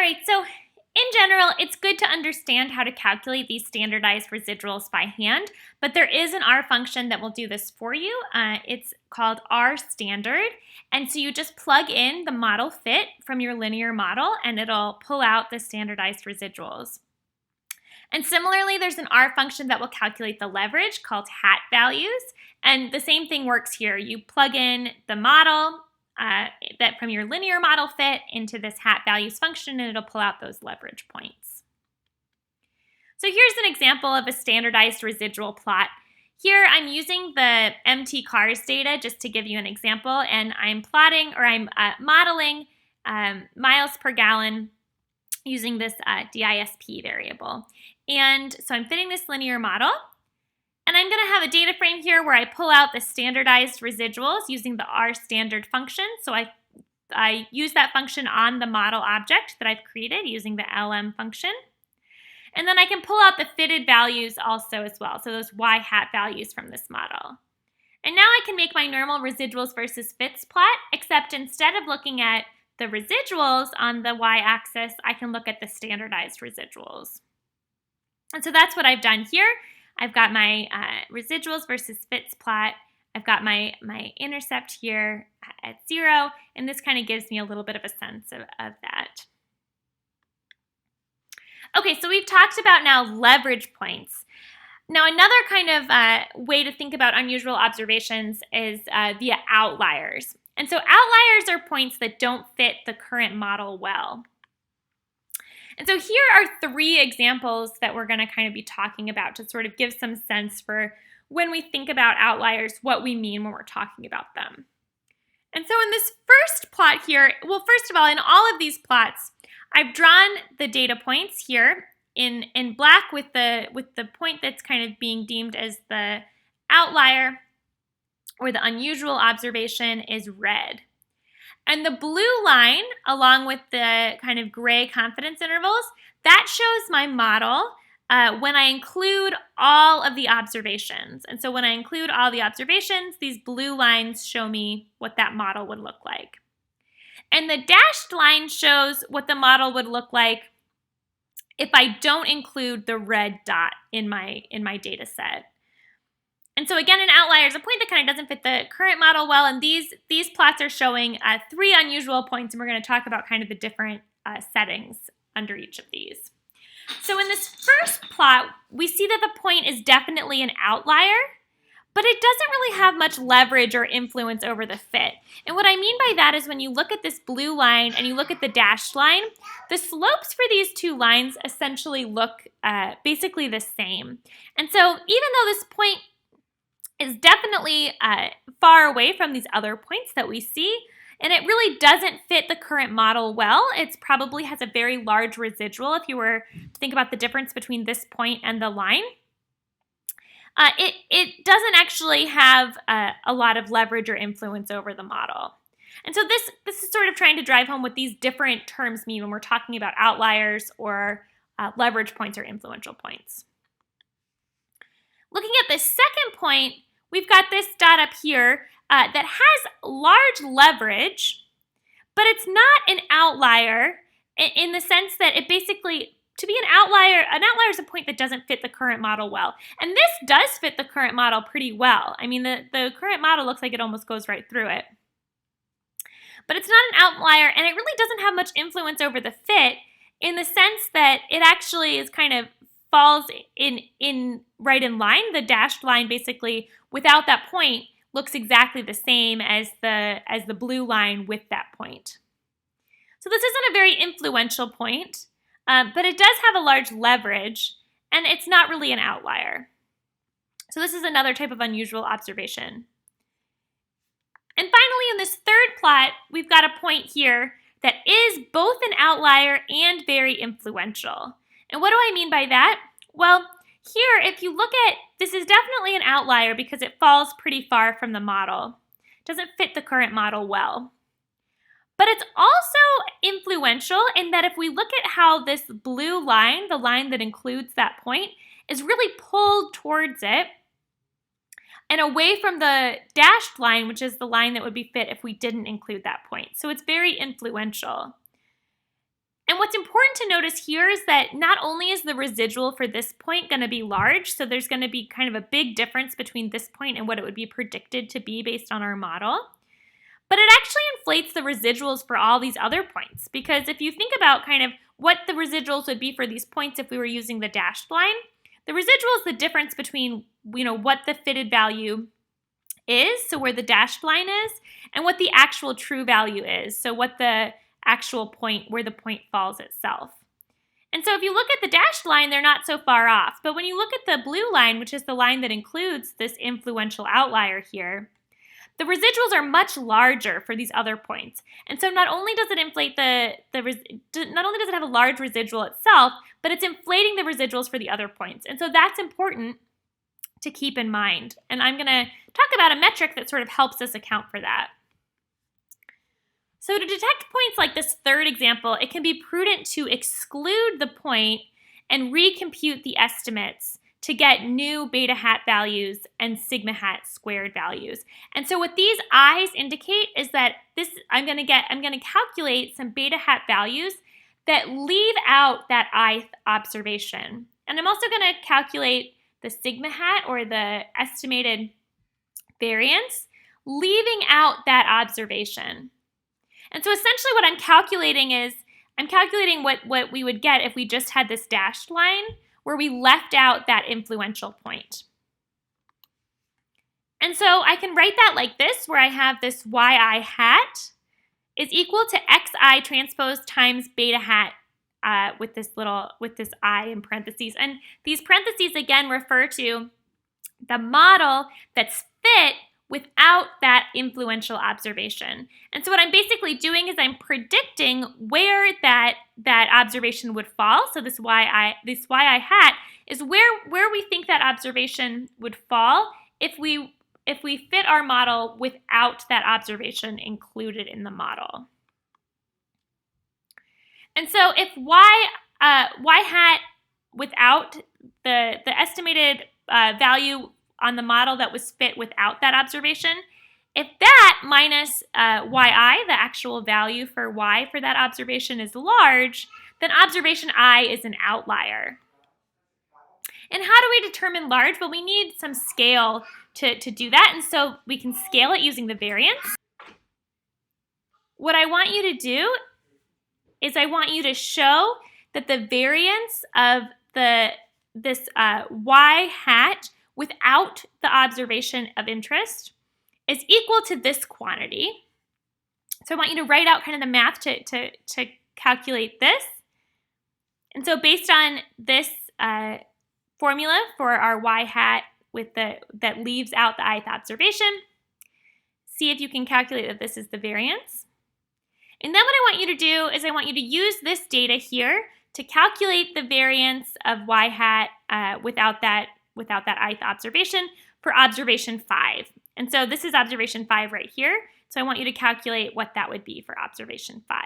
right, so in general, it's good to understand how to calculate these standardized residuals by hand, but there is an R function that will do this for you. It's called R standard, and so you just plug in the model fit from your linear model, and it'll pull out the standardized residuals. And similarly, there's an R function that will calculate the leverage called hat values, and the same thing works here. You plug in the model that from your linear model fit into this hat values function, and it'll pull out those leverage points. So here's an example of a standardized residual plot. Here I'm using the MT cars data just to give you an example, and I'm plotting or I'm modeling miles per gallon using this DISP variable. And so I'm fitting this linear model. And I'm going to have a data frame here where I pull out the standardized residuals using the R standard function. So I use that function on the model object that I've created using the LM function. And then I can pull out the fitted values also as well, so those Y hat values from this model. And now I can make my normal residuals versus fits plot, except instead of looking at the residuals on the Y-axis, I can look at the standardized residuals. And so that's what I've done here. I've got my residuals versus fits plot. I've got my intercept here at 0, and this kind of gives me a little bit of a sense of that. Okay, so we've talked about now leverage points. Now another kind of way to think about unusual observations is via outliers. And so outliers are points that don't fit the current model well. And so here are 3 examples that we're going to kind of be talking about to sort of give some sense for when we think about outliers, what we mean when we're talking about them. And so in this first plot here, well, first of all, in all of these plots, I've drawn the data points here in black with the point that's kind of being deemed as the outlier or the unusual observation is red. And the blue line, along with the kind of gray confidence intervals, that shows my model when I include all of the observations. And so when I include all the observations, these blue lines show me what that model would look like. And the dashed line shows what the model would look like if I don't include the red dot in my data set. And so again, an outlier is a point that kind of doesn't fit the current model well, and these plots are showing 3 unusual points, and we're going to talk about kind of the different settings under each of these. So in this first plot, we see that the point is definitely an outlier, but it doesn't really have much leverage or influence over the fit. And what I mean by that is when you look at this blue line and you look at the dashed line, the slopes for these 2 lines essentially look basically the same. And so even though this point is definitely far away from these other points that we see, and it really doesn't fit the current model well. It probably has a very large residual if you were to think about the difference between this point and the line. It doesn't actually have a lot of leverage or influence over the model. And so this is sort of trying to drive home what these different terms mean when we're talking about outliers or leverage points or influential points. Looking at the second point, we've got this dot up here that has large leverage, but it's not an outlier in the sense that it basically, to be an outlier is a point that doesn't fit the current model well. And this does fit the current model pretty well. I mean, the current model looks like it almost goes right through it. But it's not an outlier, and it really doesn't have much influence over the fit in the sense that it actually is kind of falls right in line. The dashed line basically, without that point, looks exactly the same as the blue line with that point. So this isn't a very influential point, but it does have a large leverage, and it's not really an outlier. So this is another type of unusual observation. And finally, in this third plot, we've got a point here that is both an outlier and very influential. And what do I mean by that? Well, here, if you look at, this is definitely an outlier because it falls pretty far from the model. It doesn't fit the current model well. But it's also influential in that if we look at how this blue line, the line that includes that point, is really pulled towards it and away from the dashed line, which is the line that would be fit if we didn't include that point. So it's very influential. And what's important to notice here is that not only is the residual for this point going to be large, so there's going to be kind of a big difference between this point and what it would be predicted to be based on our model, but it actually inflates the residuals for all these other points. Because if you think about kind of what the residuals would be for these points if we were using the dashed line, the residual is the difference between, what the fitted value is, so where the dashed line is, and what the actual true value is, so what the actual point, where the point falls itself. And so if you look at the dashed line, they're not so far off. But when you look at the blue line, which is the line that includes this influential outlier here, the residuals are much larger for these other points. And so not only does it inflate not only does it have a large residual itself, but it's inflating the residuals for the other points. And so that's important to keep in mind. And I'm going to talk about a metric that sort of helps us account for that. So to detect points like this third example, it can be prudent to exclude the point and recompute the estimates to get new beta hat values and sigma hat squared values. And so what these i's indicate is that I'm going to calculate some beta hat values that leave out that ith observation. And I'm also going to calculate the sigma hat, or the estimated variance, leaving out that observation. And so essentially what I'm calculating is, what we would get if we just had this dashed line where we left out that influential point. And so I can write that like this, where I have this yi hat is equal to xi transpose times beta hat with this I in parentheses. And these parentheses again refer to the model that's fit without that influential observation. And so what I'm basically doing is I'm predicting where that observation would fall. So this yi hat is where we think that observation would fall if we fit our model without that observation included in the model. And so if y hat without the estimated value on the model that was fit without that observation, if that minus yi, the actual value for y for that observation, is large, then observation I is an outlier. And how do we determine large? Well, we need some scale to do that, and so we can scale it using the variance. What I want you to do is I want you to show that the variance of this y hat without the observation of interest is equal to this quantity. So I want you to write out kind of the math to calculate this. And so based on this formula for our y hat that leaves out the ith observation, see if you can calculate that this is the variance. And then what I want you to do is I want you to use this data here to calculate the variance of y hat without that ith observation for observation 5. And so this is observation 5 right here. So I want you to calculate what that would be for observation 5.